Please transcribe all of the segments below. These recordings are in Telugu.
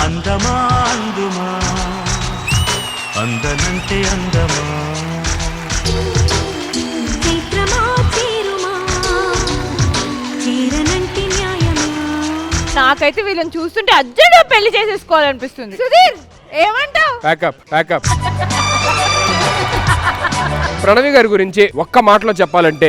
అందమా అందుమా అందనంటే అందమా నాకైతే వీళ్ళని చూస్తుంటే అర్జెంట్ పెళ్లి చేసేసుకోవాలనిపిస్తుంది. సుధీర్ ఏమంటావు? ప్యాకప్ ప్రణవి గారి గురించి ఒక్క మాటలో చెప్పాలంటే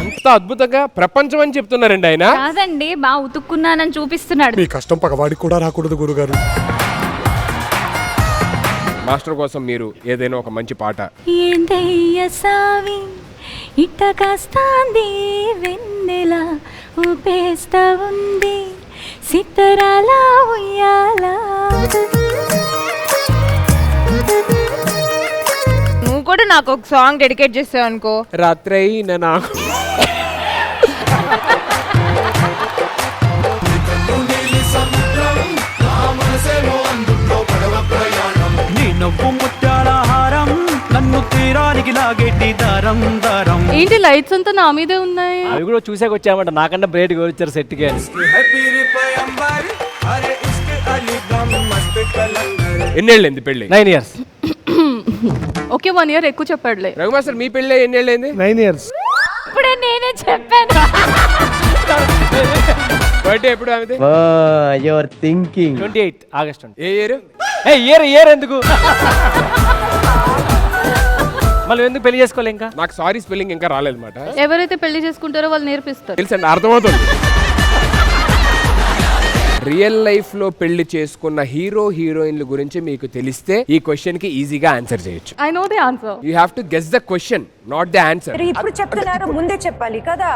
అంత అద్భుతంగా ప్రపంచం అని చెప్తున్నారండి ఆయన. కాదండి, బాగా ఉతుక్కున్నానని చూపిస్తున్నాడు. మీ కష్టం పగవాడికి కూడా రాకూడదు గురుగారు. మాస్టర్ కోసం మీరు ఏదైనా ఒక మంచి పాట. ఏందయ్య సావి ఇట్ట కాస్తాంది వెన్నెల ఊపేస్తా ఉంది సిత్తరాల ఉయ్యాల. నువ్వు కూడా నాకు ఒక సాంగ్ డెడికేట్ చేసావు అనుకో. రాత్రైన నాకు నవ్వు ముత్యాల హారం నన్ను తీరానికి లాగేటి దారం దారం. ఏంటి లైట్స్ అంతా నా మీదే ఉన్నాయి? అవి కూడా చూసాక వచ్చామంట. నాకన్నా బ్రేట్ వచ్చారు సెట్ కి. ఎన్నేళ్ళైంది పెళ్లి? 9 years. ఓకే 1 year ఎక్కువ చెప్పాడులే. రఘు మాస్టర్ మీ పెళ్లి ఎన్నేళ్ళైంది? 9 years. ఇప్పుడే నేనే చెప్పాను. బర్త్డే ఎప్పుడు ఆమెది? Your thinking 28 August. A year? Year ఎందుకు మళ్ళీ ఎందుకు పెళ్లి చేసుకోవాలి? ఇంకా నాకు సారీ స్పెల్లింగ్ ఇంకా రాలేదన్నమాట. ఎవరైతే పెళ్లి చేసుకుంటారో వాళ్ళు నేర్పిస్తారు. తెలుసండి, అర్థమవుతుంది. రియల్ లైఫ్ లో పెళ్లి చేసుకున్న హీరోయిన్ల గురించి మీకు తెలిస్తే ఈ క్వశ్చన్ కి ఈజీగా ఆన్సర్ చేయొచ్చు. I know the answer. You have to guess the question, not the answer. ఇప్పుడు చెప్తున్నారు, ముందే చెప్పాలి కదా.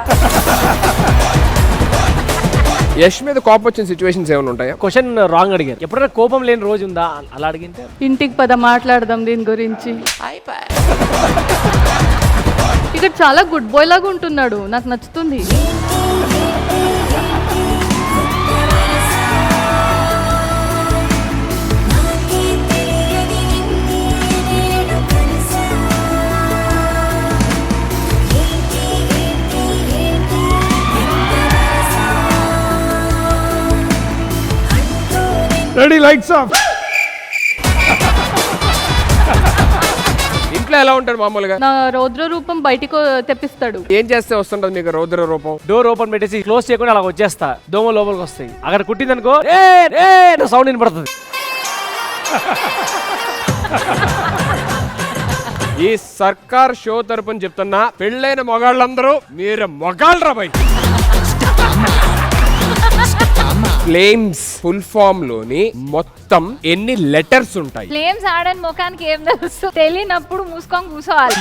యష్ మీద కోపం వచ్చిన సిచ్యువేషన్స్ ఏమైనా ఉంటాయా? క్వశ్చన్ రాంగ్ అడిగారు. ఎప్పుడైనా కోపం లేని రోజు ఉందా అలా అడిగితే? ఇంటికి పద మాట్లాడదాం దీని గురించి. ఇక్కడ చాలా గుడ్ బాయ్ లాగా ఉంటున్నాడు, నాకు నచ్చుతుంది. Ready, lights off. ఇంట్లో ఎలా ఉంటాడు మామూలుగా? నా రౌద్ర రూపం బయటికి తెప్పిస్తాడు. ఏం చేస్తే వస్తుంటది మీకు రౌద్ర రూపం? డోర్ ఓపెన్ పెట్టేసి క్లోజ్ చేయకుండా అలా వచ్చేస్తా. దోమ లోపలికి వస్తాయి. అక్కడ కుట్టిందనుకో సౌండ్ వినపడుతుంది. ఈ సర్కార్ షో తరపున చెప్తున్నా, పెళ్ళైన మొగాళ్ళందరూ మీరు మొగాళ్ళరా బై. ఫ్లేమ్స్ ఫుల్ ఫామ్ లోని మొత్తం ఎన్ని లెటర్స్ ఉంటాయి? ఫ్లేమ్స్ ఆడని ముఖానికి ఏం తెలుసు? తెలియనప్పుడు మూసుకొని కూర్చోవాలి.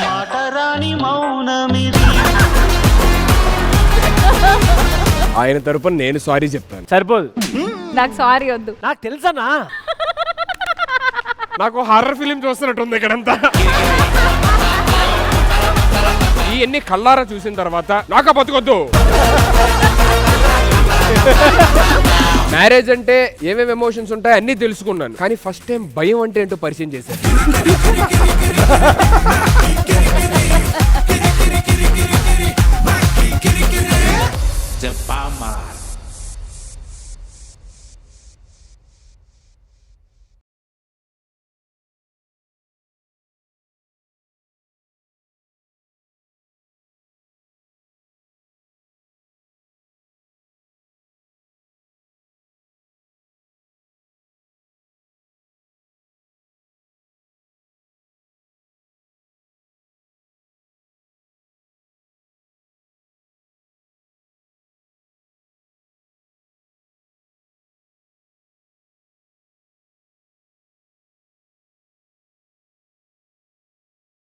ఆయన తరపున నేను సారీ చెప్తాను. సరిపోదు. నాకు సారీ వద్దు. నాకు తెలుసనా? నాకు హారర్ ఫిలిం చూస్తున్నట్టుంది ఇక్కడంతా. ఇవన్నీ కళ్ళారా చూసిన తర్వాత నాకా బతుకొద్దు. మ్యారేజ్ అంటే ఏమేమి ఎమోషన్స్ ఉంటాయి అన్ని తెలుసుకున్నాను, కానీ ఫస్ట్ టైం భయం అంటే ఏంటో పరిచయం చేశాను.